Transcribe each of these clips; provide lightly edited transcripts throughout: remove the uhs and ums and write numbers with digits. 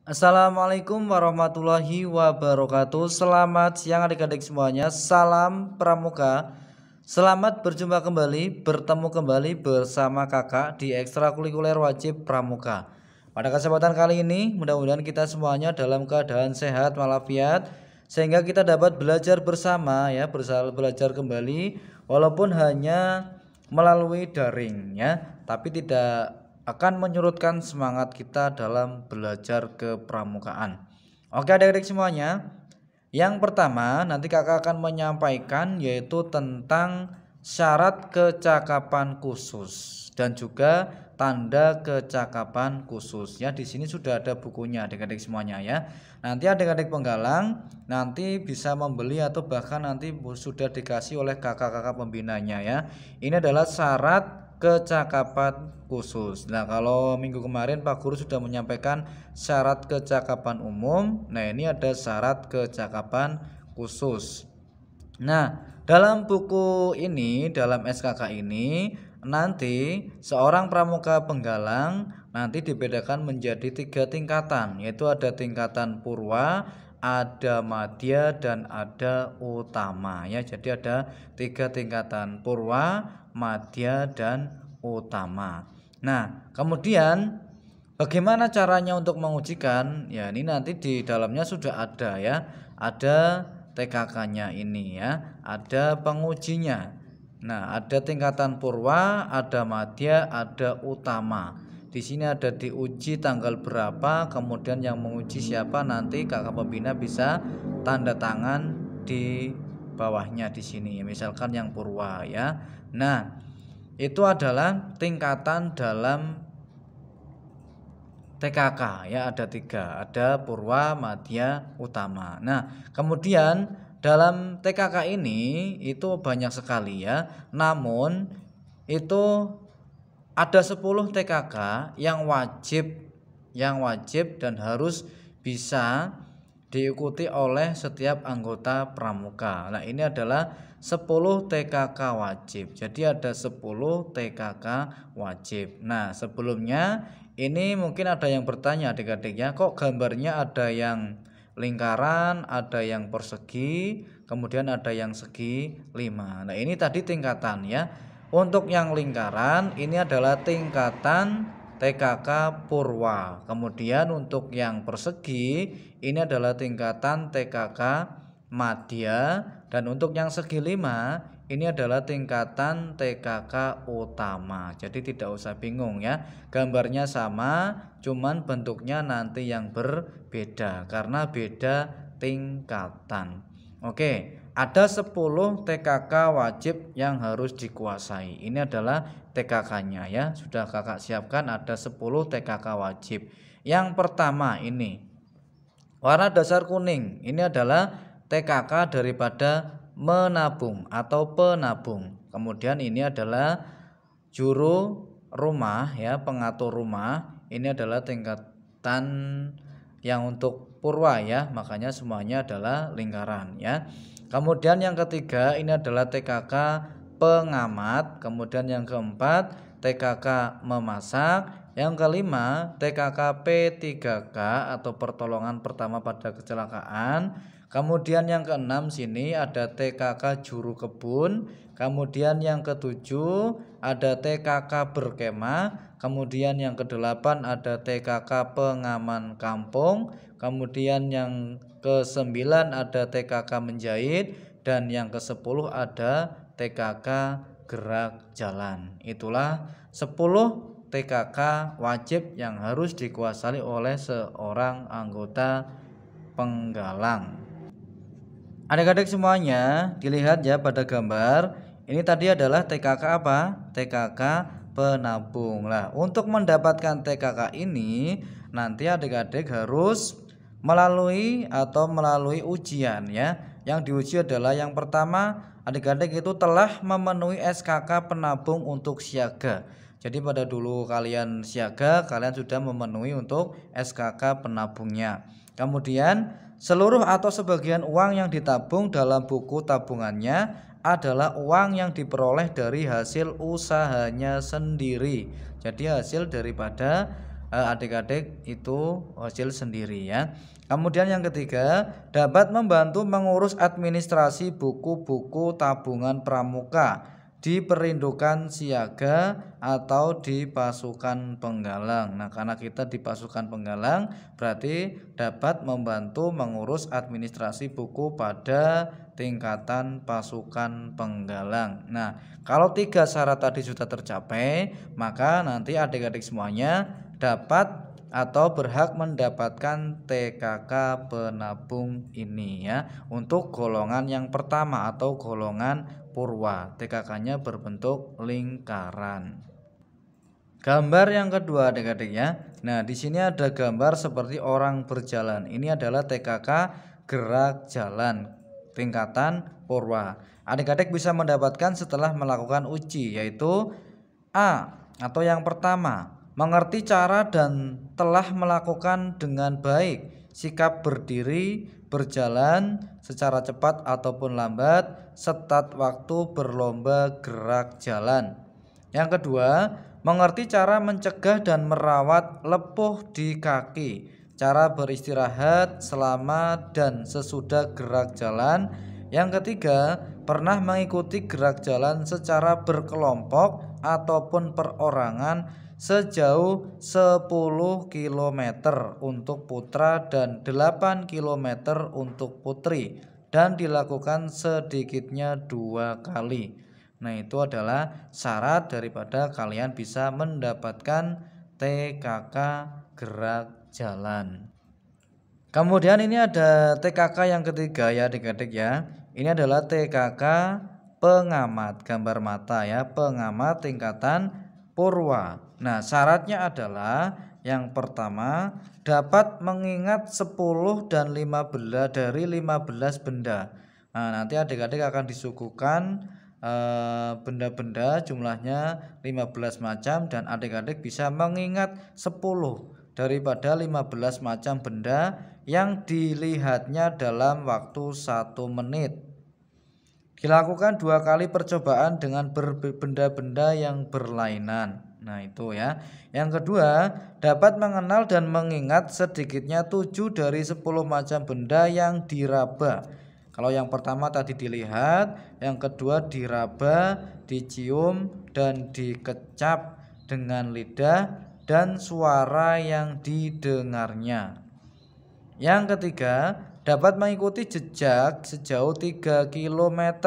Assalamualaikum warahmatullahi wabarakatuh. Selamat siang adik-adik semuanya. Salam Pramuka. Selamat berjumpa kembali, bertemu kembali bersama kakak di ekstrakurikuler wajib Pramuka. Pada kesempatan kali ini, mudah-mudahan kita semuanya dalam keadaan sehat walafiat sehingga kita dapat belajar bersama ya, belajar kembali walaupun hanya melalui daring ya, tapi tidak akan menyurutkan semangat kita dalam belajar kepramukaan. Oke adik-adik semuanya, yang pertama nanti kakak akan menyampaikan yaitu tentang syarat kecakapan khusus dan juga tanda kecakapan khusus ya. Di sini sudah ada bukunya adik-adik semuanya ya. Nanti adik-adik penggalang nanti bisa membeli atau bahkan nanti sudah dikasih oleh kakak-kakak pembinanya ya. Ini adalah syarat kecakapan khusus. Nah, kalau minggu kemarin Pak Guru sudah menyampaikan syarat kecakapan umum. Nah, ini ada syarat kecakapan khusus. Nah, dalam buku ini, dalam SKK ini, nanti seorang pramuka penggalang nanti dibedakan menjadi 3 tingkatan, yaitu ada tingkatan purwa, ada madya, dan ada utama ya. Jadi ada 3 tingkatan: purwa, madya, dan utama. Nah, kemudian bagaimana caranya untuk mengujikan? Ya, ini nanti di dalamnya sudah ada ya. Ada TKK-nya ini ya, ada pengujinya. Nah, ada tingkatan purwa, ada madya, ada utama. Di sini ada diuji tanggal berapa, kemudian yang menguji siapa, nanti kakak pembina bisa tanda tangan di bawahnya di sini. Misalkan yang purwa ya. Nah, itu adalah tingkatan dalam TKK ya, ada 3, ada purwa, madya, utama. Nah, kemudian dalam TKK ini itu banyak sekali ya. Namun itu ada 10 TKK yang wajib dan harus bisa diikuti oleh setiap anggota pramuka. Nah, ini adalah 10 TKK wajib. Jadi ada 10 TKK wajib. Nah, sebelumnya ini mungkin ada yang bertanya adik-adik ya, kok gambarnya ada yang lingkaran, ada yang persegi, kemudian ada yang segi 5. Nah, ini tadi tingkatan ya. Untuk yang lingkaran ini adalah tingkatan TKK purwa. Kemudian untuk yang persegi ini adalah tingkatan TKK madya, dan untuk yang segi 5 ini adalah tingkatan TKK utama. Jadi tidak usah bingung ya. Gambarnya sama, cuman bentuknya nanti yang berbeda karena beda tingkatan. Oke, ada 10 TKK wajib yang harus dikuasai. Ini adalah TKK-nya ya. Sudah kakak siapkan ada 10 TKK wajib. Yang pertama ini warna dasar kuning. Ini adalah TKK daripada menabung atau penabung. Kemudian ini adalah juru rumah ya, pengatur rumah. Ini adalah tingkatan yang untuk purwa ya, makanya semuanya adalah lingkaran ya. Kemudian yang ketiga ini adalah TKK pengamat. Kemudian yang keempat TKK memasak. Yang kelima TKK P3K atau pertolongan pertama pada kecelakaan. Kemudian yang keenam sini ada TKK juru kebun. Kemudian yang ketujuh ada TKK berkemah. Kemudian yang kedelapan ada TKK pengaman kampung. Kemudian yang ke-9 ada TKK menjahit, dan yang ke-10 ada TKK gerak jalan. Itulah 10 TKK wajib yang harus dikuasai oleh seorang anggota penggalang. Adik-adik semuanya, dilihat ya pada gambar. Ini tadi adalah TKK apa? TKK penabung. Nah, untuk mendapatkan TKK ini nanti adik-adik harus melalui ujian ya. Yang diuji adalah yang pertama, adik-adik itu telah memenuhi SKK penabung untuk siaga. Jadi pada dulu kalian siaga, kalian sudah memenuhi untuk SKK penabungnya. Kemudian seluruh atau sebagian uang yang ditabung dalam buku tabungannya adalah uang yang diperoleh dari hasil usahanya sendiri. Jadi hasil daripada adik-adik itu hasil sendiri ya. Kemudian yang ketiga, dapat membantu mengurus administrasi buku-buku tabungan pramuka di perindukan siaga atau di pasukan penggalang. Nah, karena kita di pasukan penggalang berarti dapat membantu mengurus administrasi buku pada tingkatan pasukan penggalang. Nah, kalau 3 syarat tadi sudah tercapai, maka nanti adik-adik semuanya dapat atau berhak mendapatkan TKK penabung ini ya, untuk golongan yang pertama atau golongan purwa. TKK-nya berbentuk lingkaran. Gambar yang kedua adik-adik ya. Nah, di sini ada gambar seperti orang berjalan. Ini adalah TKK gerak jalan tingkatan purwa. Adik-adik bisa mendapatkan setelah melakukan uji, yaitu A atau yang pertama, mengerti cara dan telah melakukan dengan baik sikap berdiri, berjalan secara cepat ataupun lambat, setat waktu berlomba gerak jalan. Yang kedua, mengerti cara mencegah dan merawat lepuh di kaki, cara beristirahat selama dan sesudah gerak jalan. Yang ketiga, pernah mengikuti gerak jalan secara berkelompok ataupun perorangan sejauh 10 km untuk putra dan 8 km untuk putri, dan dilakukan sedikitnya 2 kali. Nah, itu adalah syarat daripada kalian bisa mendapatkan TKK gerak jalan. Kemudian ini ada TKK yang ketiga ya adik-adik ya. Ini adalah TKK pengamat, gambar mata ya, pengamat tingkatan purwa. Nah, syaratnya adalah yang pertama, dapat mengingat 10 dan 15 dari 15 benda. Nah, nanti adik-adik akan disuguhkan benda-benda jumlahnya 15 macam, dan adik-adik bisa mengingat 10 daripada 15 macam benda yang dilihatnya dalam waktu 1 menit. Dilakukan 2 kali percobaan dengan benda-benda yang berlainan. Nah, itu ya. Yang kedua, dapat mengenal dan mengingat sedikitnya 7 dari 10 macam benda yang diraba. Kalau yang pertama tadi dilihat, yang kedua diraba, dicium, dan dikecap dengan lidah dan suara yang didengarnya. Yang ketiga, dapat mengikuti jejak sejauh 3 km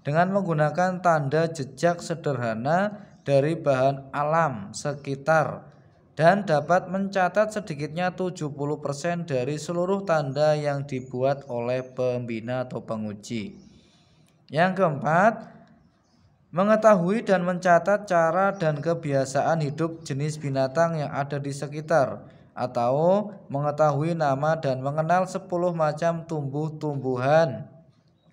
dengan menggunakan tanda jejak sederhana dari bahan alam sekitar, dan dapat mencatat sedikitnya 70% dari seluruh tanda yang dibuat oleh pembina atau penguji. Yang keempat, mengetahui dan mencatat cara dan kebiasaan hidup jenis binatang yang ada di sekitar, atau mengetahui nama dan mengenal 10 macam tumbuh-tumbuhan.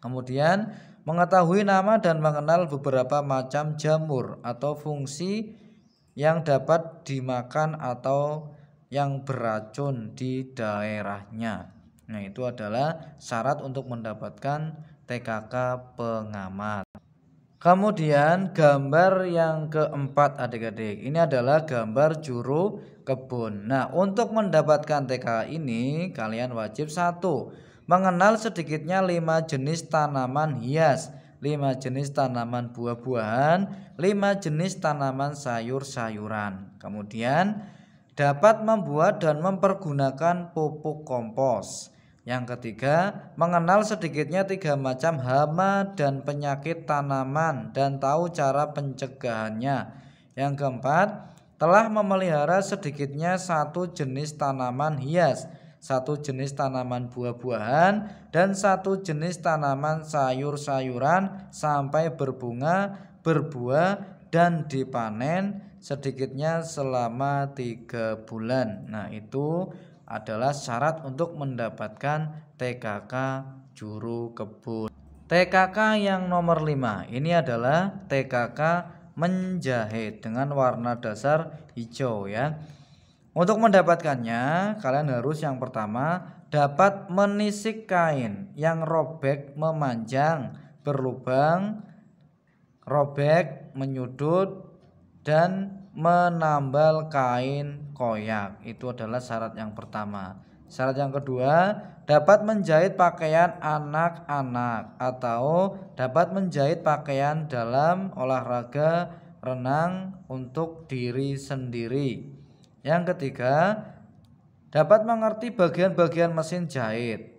Kemudian mengetahui nama dan mengenal beberapa macam jamur atau fungsi yang dapat dimakan atau yang beracun di daerahnya. Nah, itu adalah syarat untuk mendapatkan TKK pengamat. Kemudian gambar yang keempat adik-adik, ini adalah gambar juru kebun. Nah, untuk mendapatkan TKK ini kalian wajib 1, mengenal sedikitnya 5 jenis tanaman hias, 5 jenis tanaman buah-buahan, 5 jenis tanaman sayur-sayuran. Kemudian dapat membuat dan mempergunakan pupuk kompos. Yang ketiga, mengenal sedikitnya 3 macam hama dan penyakit tanaman dan tahu cara pencegahannya. Yang keempat, telah memelihara sedikitnya 1 jenis tanaman hias, 1 jenis tanaman buah-buahan, dan 1 jenis tanaman sayur-sayuran sampai berbunga, berbuah, dan dipanen sedikitnya selama 3 bulan. Nah, itu adalah syarat untuk mendapatkan TKK juru kebun. TKK yang nomor 5 ini adalah TKK menjahit dengan warna dasar hijau ya. Untuk mendapatkannya kalian harus yang pertama dapat menisik kain yang robek, memanjang, berlubang, robek, menyudut, dan menambal kain koyak. Itu adalah syarat yang pertama. Syarat yang kedua, dapat menjahit pakaian anak-anak atau dapat menjahit pakaian dalam olahraga renang untuk diri sendiri. Yang ketiga, dapat mengerti bagian-bagian mesin jahit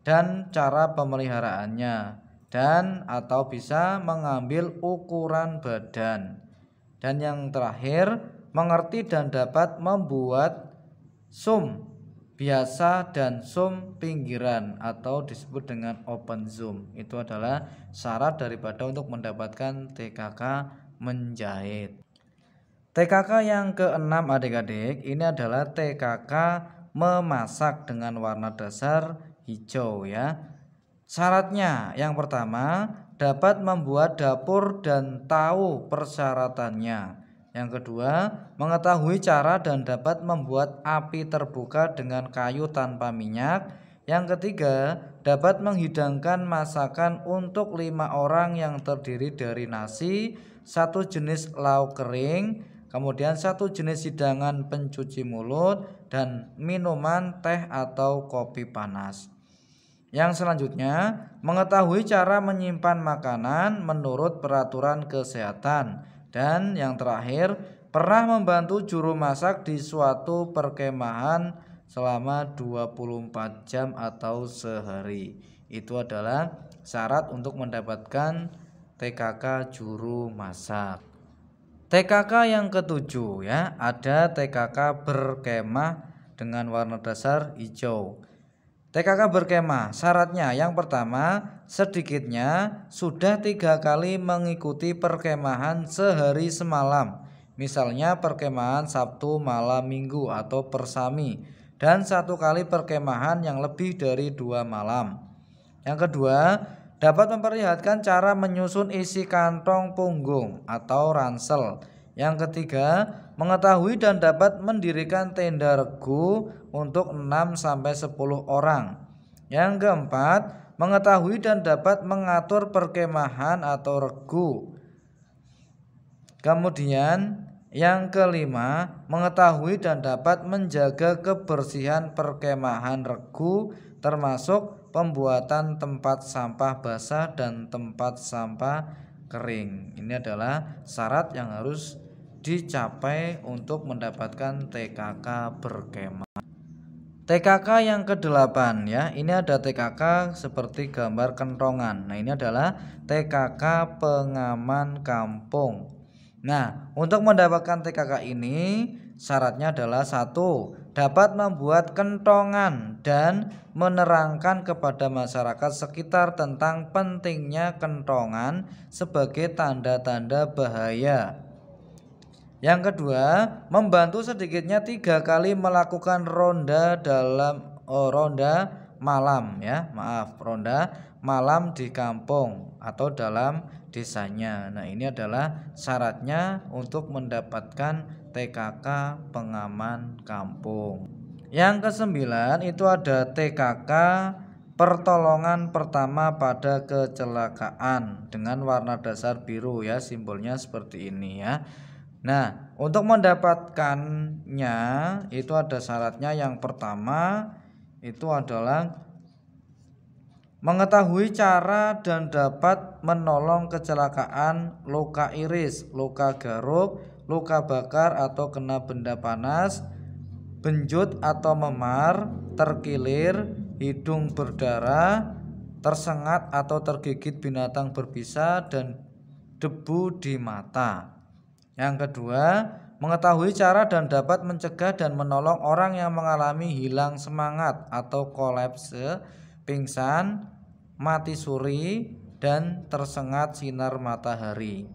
dan cara pemeliharaannya, dan atau bisa mengambil ukuran badan. Dan yang terakhir, mengerti dan dapat membuat sum biasa dan sum pinggiran atau disebut dengan open zoom. Itu adalah syarat daripada untuk mendapatkan TKK menjahit. TKK yang keenam adik-adik, ini adalah TKK memasak dengan warna dasar hijau ya. Syaratnya yang pertama, dapat membuat dapur dan tahu persyaratannya. Yang kedua, mengetahui cara dan dapat membuat api terbuka dengan kayu tanpa minyak. Yang ketiga, dapat menghidangkan masakan untuk 5 orang yang terdiri dari nasi, 1 jenis lauk kering, kemudian 1 jenis hidangan pencuci mulut, dan minuman teh atau kopi panas. Yang selanjutnya, mengetahui cara menyimpan makanan menurut peraturan kesehatan. Dan yang terakhir, pernah membantu juru masak di suatu perkemahan selama 24 jam atau sehari. Itu adalah syarat untuk mendapatkan TKK juru masak. TKK yang ketujuh ya, ada TKK berkemah dengan warna dasar hijau. TKK berkemah, syaratnya yang pertama, sedikitnya sudah 3 kali mengikuti perkemahan sehari semalam. Misalnya perkemahan Sabtu malam Minggu atau persami, dan 1 kali perkemahan yang lebih dari 2 malam. Yang kedua, dapat memperlihatkan cara menyusun isi kantong punggung atau ransel. Yang ketiga, mengetahui dan dapat mendirikan tenda regu untuk 6-10 orang. Yang keempat, mengetahui dan dapat mengatur perkemahan atau regu. Kemudian yang kelima, mengetahui dan dapat menjaga kebersihan perkemahan regu, termasuk pembuatan tempat sampah basah dan tempat sampah kering. Ini adalah syarat yang harus dicapai untuk mendapatkan TKK berkemah. TKK yang ke-8 ya, ini ada TKK seperti gambar kentongan. Nah, ini adalah TKK pengaman kampung. Nah, untuk mendapatkan TKK ini syaratnya adalah 1, dapat membuat kentongan dan menerangkan kepada masyarakat sekitar tentang pentingnya kentongan sebagai tanda-tanda bahaya. Yang kedua, membantu sedikitnya 3 kali melakukan ronda malam di kampung atau dalam desanya. Nah, ini adalah syaratnya untuk mendapatkan TKK pengaman kampung. Yang ke-9 itu ada TKK pertolongan pertama pada kecelakaan dengan warna dasar biru ya, simbolnya seperti ini ya. Nah, untuk mendapatkannya itu ada syaratnya. Yang pertama itu adalah mengetahui cara dan dapat menolong kecelakaan luka iris, luka garuk, luka bakar atau kena benda panas, benjut atau memar, terkilir, hidung berdarah, tersengat atau tergigit binatang berbisa, dan debu di mata. Yang kedua, mengetahui cara dan dapat mencegah dan menolong orang yang mengalami hilang semangat atau kolapse, pingsan, mati suri, dan tersengat sinar matahari.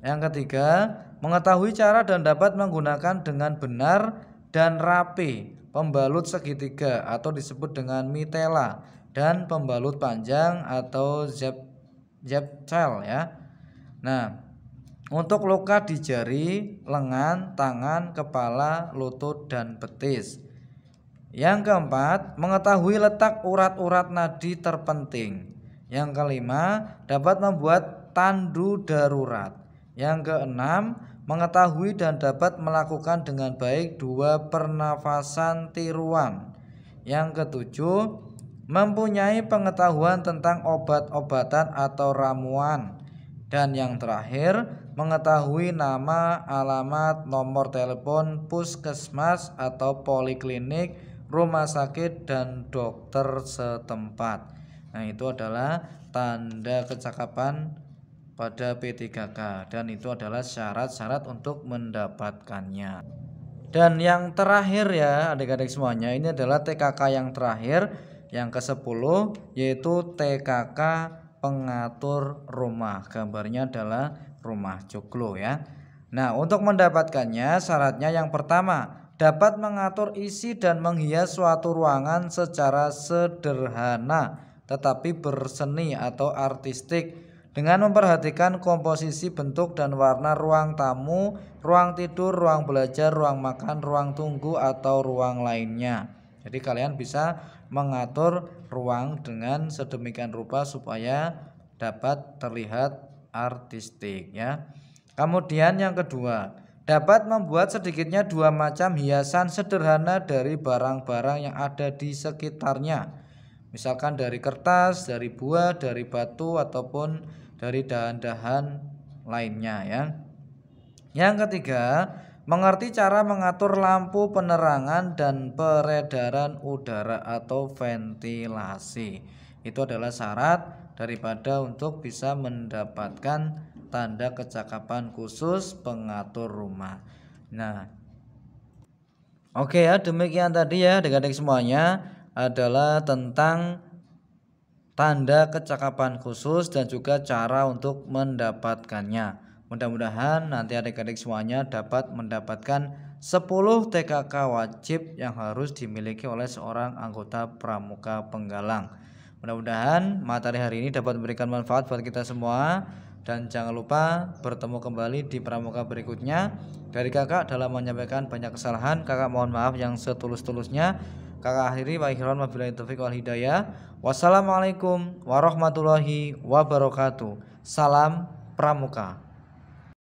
Yang ketiga, mengetahui cara dan dapat menggunakan dengan benar dan rapi pembalut segitiga atau disebut dengan mitela, dan pembalut panjang atau zepcel ya. Nah, untuk luka di jari, lengan, tangan, kepala, lutut, dan betis. Yang keempat, mengetahui letak urat-urat nadi terpenting. Yang kelima, dapat membuat tandu darurat. Yang keenam, mengetahui dan dapat melakukan dengan baik 2 pernafasan tiruan. Yang ketujuh, mempunyai pengetahuan tentang obat-obatan atau ramuan. Dan yang terakhir, mengetahui nama, alamat, nomor telepon puskesmas atau poliklinik, rumah sakit, dan dokter setempat. Nah, itu adalah tanda kecakapan pada P3K dan itu adalah syarat-syarat untuk mendapatkannya. Dan yang terakhir ya adik-adik semuanya, ini adalah TKK yang terakhir, yang ke-10, yaitu TKK pengatur rumah. Gambarnya adalah rumah joglo ya. Nah, untuk mendapatkannya syaratnya yang pertama, dapat mengatur isi dan menghias suatu ruangan secara sederhana tetapi berseni atau artistik, dengan memperhatikan komposisi, bentuk, dan warna ruang tamu, ruang tidur, ruang belajar, ruang makan, ruang tunggu, atau ruang lainnya. Jadi kalian bisa mengatur ruang dengan sedemikian rupa supaya dapat terlihat artistik ya. Kemudian yang kedua, dapat membuat sedikitnya 2 macam hiasan sederhana dari barang-barang yang ada di sekitarnya. Misalkan dari kertas, dari buah, dari batu, ataupun dari dahan-dahan lainnya ya. Yang ketiga, mengerti cara mengatur lampu penerangan dan peredaran udara atau ventilasi. Itu adalah syarat daripada untuk bisa mendapatkan tanda kecakapan khusus pengatur rumah. Nah, oke ya, demikian tadi ya adik-adik semuanya adalah tentang tanda kecakapan khusus dan juga cara untuk mendapatkannya. Mudah-mudahan nanti adik-adik semuanya dapat mendapatkan 10 TKK wajib yang harus dimiliki oleh seorang anggota pramuka penggalang. Mudah-mudahan materi hari ini dapat memberikan manfaat buat kita semua. Dan jangan lupa bertemu kembali di pramuka berikutnya. Dari kakak dalam menyampaikan banyak kesalahan, kakak mohon maaf yang setulus-tulusnya. Kakak akhiri wa ikhwan wabillahi taufiq wal hidayah. Wassalamualaikum warahmatullahi wabarakatuh. Salam pramuka.